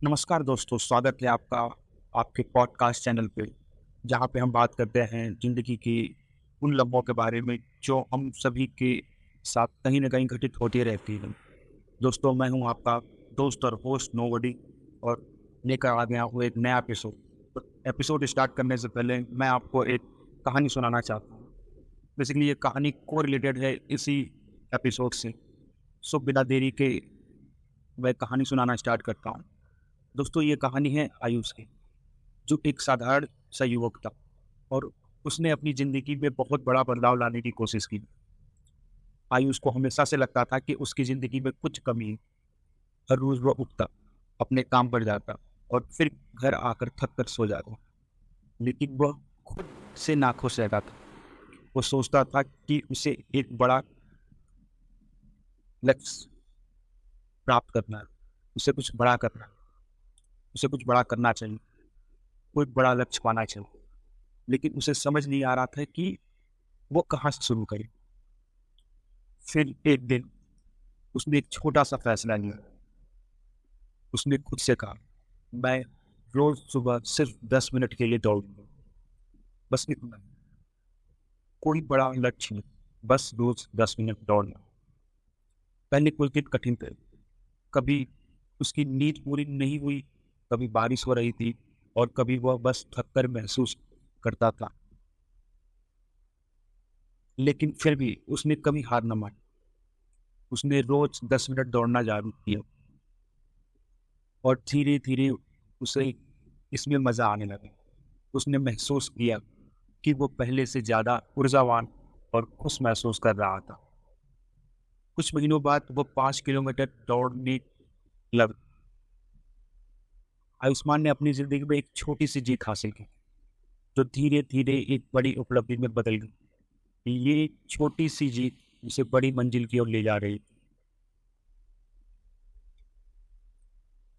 नमस्कार दोस्तों, स्वागत है आपका आपके पॉडकास्ट चैनल पे, जहाँ पे हम बात करते हैं ज़िंदगी की उन लम्हों के बारे में जो हम सभी के साथ कहीं न कहीं घटित होती रहती हैं। दोस्तों, मैं हूँ आपका दोस्त और होस्ट नोबडी और लेकर आ गया हूँ एक नया एपिसोड। तो एपिसोड स्टार्ट करने से पहले मैं आपको एक कहानी सुनाना चाहता हूँ। बेसिकली ये कहानी को रिलेटेड है इसी एपिसोड से। सो बिना देरी के मैं कहानी सुनाना स्टार्ट करता हूँ। दोस्तों, ये कहानी है आयुष की, जो एक साधारण सा युवक था और उसने अपनी ज़िंदगी में बहुत बड़ा बदलाव लाने की कोशिश की। आयुष को हमेशा से लगता था कि उसकी ज़िंदगी में कुछ कमी है। हर रोज़ वह उठता, अपने काम पर जाता और फिर घर आकर थक कर सो जाता। लेकिन वह खुद से नाखुश रहता था। वो सोचता था कि उसे एक बड़ा लक्ष्य प्राप्त करना है, उसे कुछ बड़ा करना है, उसे कुछ बड़ा करना चाहिए, कोई बड़ा लक्ष्य पाना चाहिए। लेकिन उसे समझ नहीं आ रहा था कि वो कहाँ से शुरू करे। फिर एक दिन उसने एक छोटा-सा फैसला लिया। उसने खुद से कहा, "मैं रोज़ सुबह सिर्फ 10 मिनट के लिए दौड़ूँगा।" बस इतना, कोई बड़ा लक्ष्य नहीं, बस रोज़ 10 मिनट दौड़ना। पहले कुछ दिन कठिन थे। कभी उसकी नींद पूरी नहीं हुई, कभी बारिश हो रही थी और कभी वह बस थक कर महसूस करता था। लेकिन फिर भी उसने कभी हार न मानी। उसने रोज़ 10 मिनट दौड़ना जारी किया और धीरे-धीरे उसे इसमें मज़ा आने लगा। उसने महसूस किया कि वो पहले से ज़्यादा ऊर्जावान और खुश महसूस कर रहा था। कुछ महीनों बाद वो 5 किलोमीटर दौड़ने लगा। आयुष्मान ने अपनी ज़िंदगी में एक छोटी-सी जीत हासिल की, जो धीरे-धीरे एक बड़ी उपलब्धि में बदल गई। ये छोटी-सी जीत उसे बड़ी मंजिल की ओर ले जा रही थी।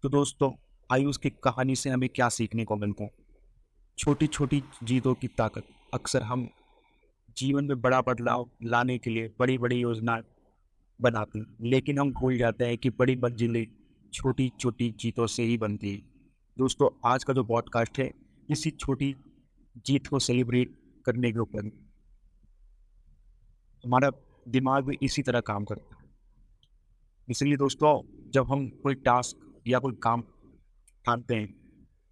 तो दोस्तों, आयुष की कहानी से हमें क्या सीखने को मिलता है? छोटी-छोटी जीतों की ताकत। अक्सर हम जीवन में बड़ा बदलाव लाने के लिए बड़ी-बड़ी योजनाएँ बनाते हैं, लेकिन हम भूल जाते हैं कि बड़ी मंजिलें छोटी-छोटी जीतों से ही बनती हैं। दोस्तों, आज का जो पॉडकास्ट है, इसी छोटी जीत को सेलिब्रेट करने के ऊपर है। हमारा दिमाग भी इसी तरह काम करता है। इसलिए दोस्तों, जब हम कोई टास्क या कोई काम ठानते हैं,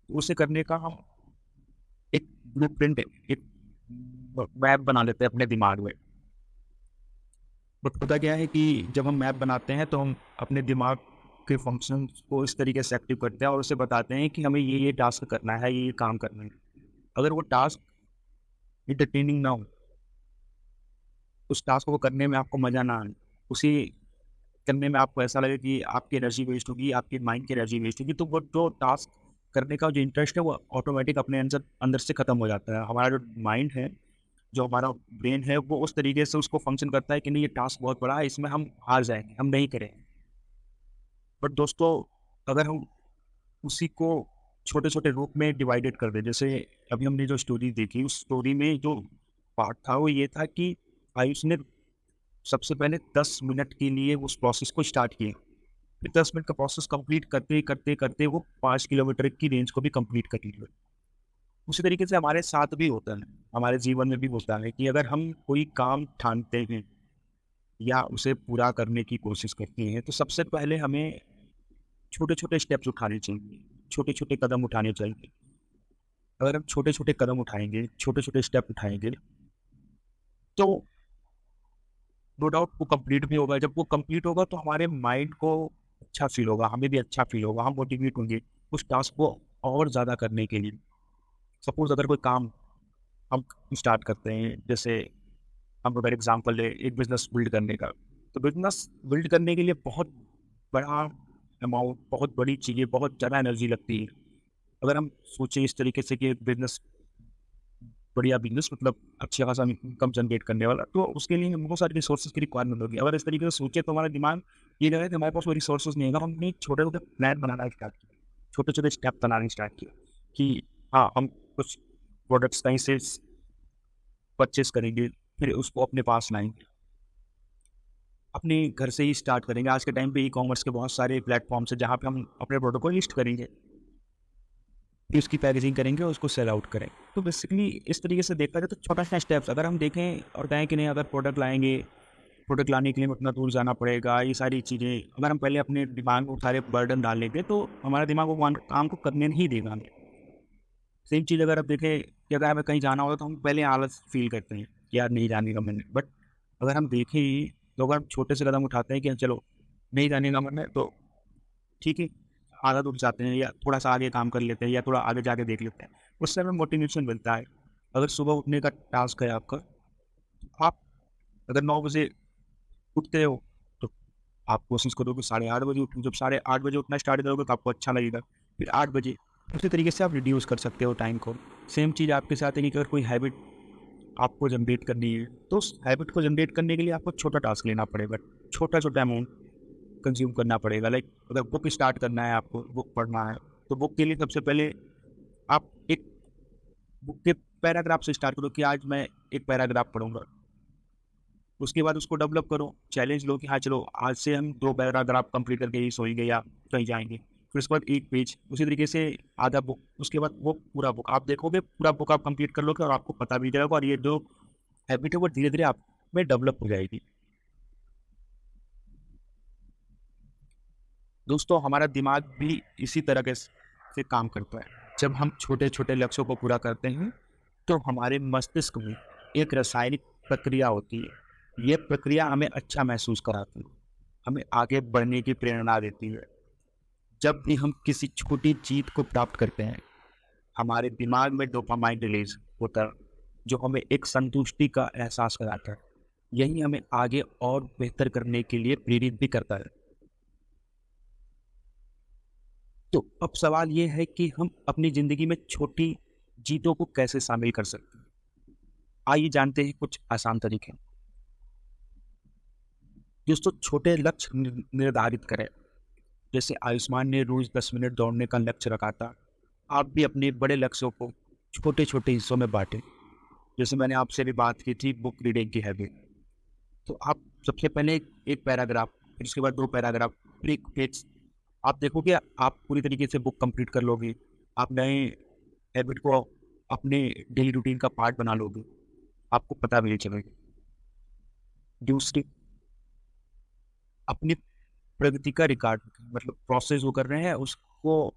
तो उसे करने का हम एक ब्लूप्रिंट, एक मैप बना लेते हैं अपने दिमाग में। बट होता क्या है कि जब हम मैप बनाते हैं तो हम अपने दिमाग के फंक्शंस को इस तरीके से एक्टिव करते हैं और उसे बताते हैं कि हमें ये टास्क करना है, ये काम करना है। अगर वो टास्क इंटरटेनिंग ना हो, उस टास्क को करने में आपको मज़ा ना आए, उसे करने में आपको ऐसा लगे कि आपकी एनर्जी वेस्ट होगी, आपके माइंड की एनर्जी वेस्ट होगी, तो वो जो टास्क करने का जो इंटरेस्ट है वो ऑटोमेटिक अपने अंदर अंदर से खत्म हो जाता है। हमारा जो माइंड है, जो हमारा ब्रेन है, वो उस तरीके से उसको फंक्शन करता है कि नहीं, ये टास्क बहुत बड़ा है, इसमें हम हार जाएँगे, हम नहीं करेंगे। बट दोस्तों, अगर हम उसी को छोटे-छोटे रूप में डिवाइडेड कर दें, जैसे अभी हमने जो स्टोरी देखी, उस स्टोरी में जो पार्ट था वो ये था कि आयुष ने सबसे पहले 10 मिनट के लिए उस प्रोसेस को स्टार्ट किया। फिर 10 मिनट का प्रोसेस कंप्लीट करते वो 5 किलोमीटर की रेंज को भी कंप्लीट कर लिया। उसी तरीके से हमारे साथ भी होता है, हमारे जीवन में भी होता है कि अगर हम कोई काम ठानते हैं या उसे पूरा करने की कोशिश करते हैं, तो सबसे पहले हमें छोटे-छोटे स्टेप्स उठाने चाहिए, छोटे-छोटे कदम उठाने चाहिए। अगर हम छोटे-छोटे कदम उठाएँगे, छोटे-छोटे स्टेप उठाएँगे, तो नो डाउट वो कंप्लीट भी होगा। जब वो कंप्लीट होगा तो हमारे माइंड को अच्छा फ़ील होगा, हमें भी अच्छा फ़ील होगा, हम मोटिवेट होंगे उस टास्क को और ज़्यादा करने के लिए। सपोज़ अगर कोई काम हम स्टार्ट करते हैं, जैसे हम अगर एग्ज़ाम्पल लें एक बिज़नेस बिल्ड करने का, तो बिज़नेस बिल्ड करने के लिए बहुत बड़ा अमाउंट, बहुत बड़ी चीज़ें, बहुत ज़्यादा एनर्जी लगती है। अगर हम सोचें इस तरीके से कि बिज़नेस, बढ़िया बिज़नेस मतलब अच्छा खासा इनकम जनरेट करने वाला, तो उसके लिए बहुत सारी रिसोर्सेज़ की रिक्वायरमेंट होगी। अगर इस तरीके से सोचे तो हमारा दिमाग ये लगे कि हमारे पास वो रिसोर्सेज़ नहीं है। हमने छोटे-छोटे प्लान बनाना स्टार्ट किया, छोटे-छोटे स्टेप बनाने स्टार्ट किया कि हाँ, हम कुछ प्रोडक्ट्स कहीं से परचेज़ करेंगे, फिर उसको अपने पास लाएँगे। अपने घर से ही स्टार्ट करेंगे। आज के टाइम पे ई-कॉमर्स के बहुत सारे प्लेटफॉर्म्स हैं जहाँ पे हम अपने प्रोडक्ट को लिस्ट करेंगे, फिर उसकी पैकेजिंग करेंगे और उसको सेल आउट करें। तो बेसिकली इस तरीके से देखा जाए तो छोटा-सा स्टेप्स अगर हम देखें और कहें कि नहीं, अगर प्रोडक्ट लाएँगे, प्रोडक्ट लाने के लिए हमें उतना दूर जाना पड़ेगा, ये सारी चीज़ें अगर हम पहले अपने दिमाग में सारे बर्डन डाल लेंगे तो हमारा दिमाग वो काम को करने नहीं देगा। सेम चीज़ अगर आप देखें कि अगर हमें कहीं जाना होगा तो हम पहले आलस फ़ील करते हैं कि यार नहीं जाने का मन है। बट अगर हम देखें तो अगर हम छोटे से कदम उठाते हैं कि चलो नहीं जाने का मन है तो ठीक है, आधा दूर जाते हैं या थोड़ा-सा आगे काम कर लेते हैं या थोड़ा आगे जाके देख लेते हैं। उससे हमें मोटिवेशन मिलता है। अगर सुबह उठने का टास्क है आपका, आप अगर 9 बजे उठते हो तो आप कोशिश करो कि साढ़े 8 बजे उठो। जब साढ़े 8 बजे उठना स्टार्ट करोगे तो आपको अच्छा लगेगा। फिर 8 बजे उसी तरीके से आप रिड्यूस कर सकते हो टाइम को। सेम चीज़ आपके साथ है कि अगर कोई हैबिट आपको जनरेट करनी है तो उस हैबिट को जनरेट करने के लिए आपको छोटा टास्क लेना पड़ेगा। छोटा-छोटा अमाउंट कंज़्यूम करना पड़ेगा। लाइक अगर बुक स्टार्ट करना है आपको, बुक पढ़ना है, तो बुक के लिए सबसे पहले आप एक बुक के पैराग्राफ से स्टार्ट करो कि आज मैं एक पैराग्राफ पढ़ूँगा। उसके बाद उसको डेवलप करो, चैलेंज लो कि हाँ, चलो आज से हम 2 पैराग्राफ कंप्लीट करके ही सोएँगे या कहीं जाएँगे। फिर उसके बाद 1 पेज, उसी तरीके से आधा बुक, उसके बाद वो पूरा बुक। आप देखोगे पूरा बुक आप कंप्लीट कर लोगे और आपको पता भी चलेगा और ये जो हैबिट है वो धीरे-धीरे आप में डेवलप हो जाएगी। दोस्तों, हमारा दिमाग भी इसी तरह के से काम करता है। जब हम छोटे-छोटे लक्ष्यों को पूरा करते हैं, तो हमारे मस्तिष्क में एक रासायनिक प्रक्रिया होती है। ये प्रक्रिया हमें अच्छा महसूस कराती है, हमें आगे बढ़ने की प्रेरणा देती है। जब भी हम किसी छोटी जीत को प्राप्त करते हैं, हमारे दिमाग में डोपामाइन रिलीज होता है, जो हमें एक संतुष्टि का एहसास कराता है। यही हमें आगे और बेहतर करने के लिए प्रेरित भी करता है। तो अब सवाल ये है कि हम अपनी ज़िंदगी में छोटी जीतों को कैसे शामिल कर सकते हैं? आइए जानते हैं कुछ आसान तरीके। दोस्तों, छोटे लक्ष्य निर्धारित करें। जैसे आयुष्मान ने रोज़ 10 मिनट दौड़ने का लक्ष्य रखा था। आप भी अपने बड़े लक्ष्यों को छोटे-छोटे हिस्सों में बाँटें। जैसे मैंने आपसे भी बात की थी बुक रीडिंग की हैबिट। तो आप सबसे पहले एक पैराग्राफ, फिर उसके बाद 2 पैराग्राफ, फिर 1 पेज। आप देखोगे आप पूरी तरीके से बुक कंप्लीट कर लोगे। आप नए हैबिट को अपने डेली रूटीन का पार्ट बना लोगे। आपको पता भी नहीं चलेगा। दूसरी, अपनी प्रगति का रिकॉर्ड रखें। मतलब प्रोसेस जो कर रहे हैं उसको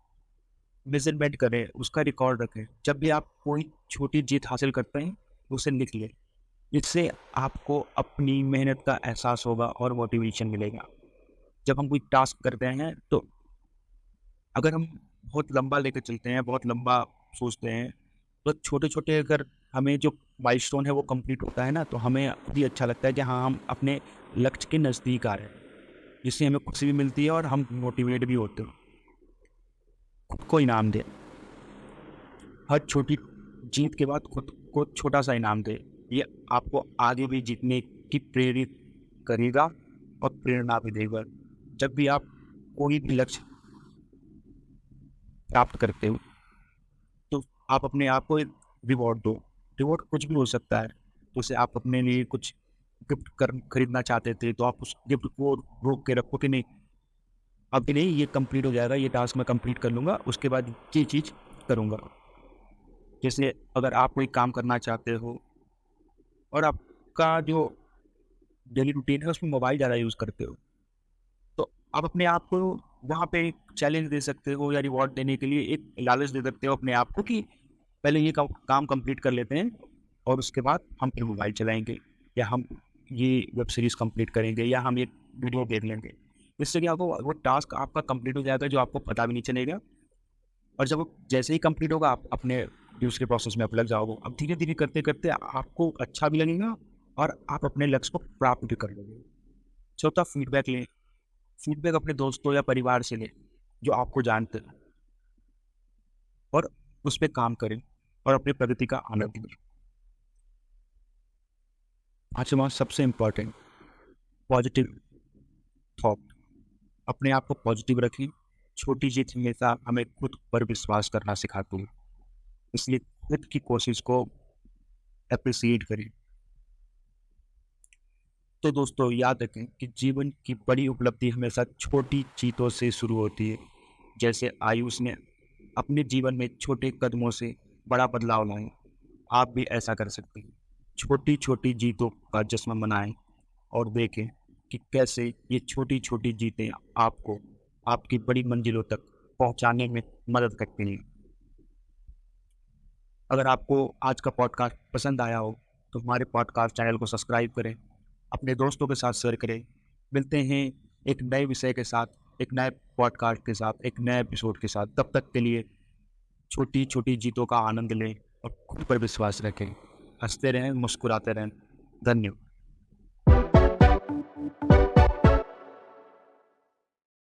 मेज़रमेंट करें, उसका रिकॉर्ड रखें। जब भी आप कोई छोटी जीत हासिल करते हैं, उसे लिख लें। इससे आपको अपनी मेहनत का एहसास होगा और मोटिवेशन मिलेगा। जब हम कोई टास्क करते हैं तो अगर हम बहुत लंबा लेकर चलते हैं, बहुत लंबा सोचते हैं, तो छोटे-छोटे अगर हमें जो माइलस्टोन है वो कंप्लीट होता है ना, तो हमें भी अच्छा लगता है कि हाँ, हम अपने लक्ष्य के नज़दीक आ रहे हैं। जिससे हमें खुशी भी मिलती है और हम मोटिवेट भी होते हैं। खुद को इनाम दें। हर छोटी जीत के बाद खुद को छोटा-सा इनाम दें। ये आपको आगे भी जीतने की प्रेरित करेगा और प्रेरणा भी देगा। जब भी आप कोई भी लक्ष्य प्राप्त करते हो, तो आप अपने आप को एक रिवॉर्ड दो। रिवॉर्ड कुछ भी हो सकता है। जैसे आप अपने लिए कुछ गिफ्ट खरीदना चाहते थे, तो आप उस गिफ्ट को रोक के रखो कि नहीं, अभी नहीं, ये कंप्लीट हो जाएगा, ये टास्क मैं कंप्लीट कर लूँगा, उसके बाद ये चीज़ करूँगा। जैसे अगर आप कोई काम करना चाहते हो और आपका जो डेली रूटीन है उसमें मोबाइल ज़्यादा यूज़ करते हो, तो आप अपने आप को वहाँ पे एक चैलेंज दे सकते हो या रिवॉर्ड देने के लिए एक लालच दे सकते हो अपने आप को कि पहले ये काम कंप्लीट कर लेते हैं और उसके बाद हम फिर मोबाइल चलाएँगे या हम ये वेब सीरीज़ कंप्लीट करेंगे या हम एक वीडियो देख लेंगे। इससे क्या होगा, वो टास्क आपका कंप्लीट हो जाएगा जो आपको पता भी नहीं चलेगा और जब वो जैसे ही कंप्लीट होगा आप अपने दूसरे प्रोसेस में आप लग जाओगे। अब धीरे-धीरे करते-करते आपको अच्छा भी लगेगा और आप अपने लक्ष्य को प्राप्त भी कर लोगे। चौथा, फीडबैक लें। फीडबैक अपने दोस्तों या परिवार से लें, जो आपको जानते हैं और उस पे काम करें और अपनी प्रगति का आनंद लें। पाँचवां सबसे इम्पोर्टेंट, पॉजिटिव थॉट। अपने आप को पॉजिटिव रखें। छोटी जीत हमेशा हमें खुद पर विश्वास करना सिखाती है। इसलिए खुद की कोशिश को एप्रिशिएट करें। तो दोस्तों याद रखें कि जीवन की बड़ी उपलब्धि हमेशा छोटी चीज़ों से शुरू होती है। जैसे आयुष ने अपने जीवन में छोटे कदमों से बड़ा बदलाव लाए, आप भी ऐसा कर सकते हैं। छोटी छोटी जीतों का जश्न मनाएं और देखें कि कैसे ये छोटी छोटी जीतें आपको आपकी बड़ी मंजिलों तक पहुंचाने में मदद करती हैं। अगर आपको आज का पॉडकास्ट पसंद आया हो तो हमारे पॉडकास्ट चैनल को सब्सक्राइब करें, अपने दोस्तों के साथ शेयर करें। मिलते हैं एक नए विषय के साथ, एक नए पॉडकास्ट के साथ, एक नए एपिसोड के साथ। तब तक के लिए छोटी छोटी जीतों का आनंद लें और खुद पर विश्वास रखें। हंसते रहें, मुस्कुराते रहें। धन्यवाद।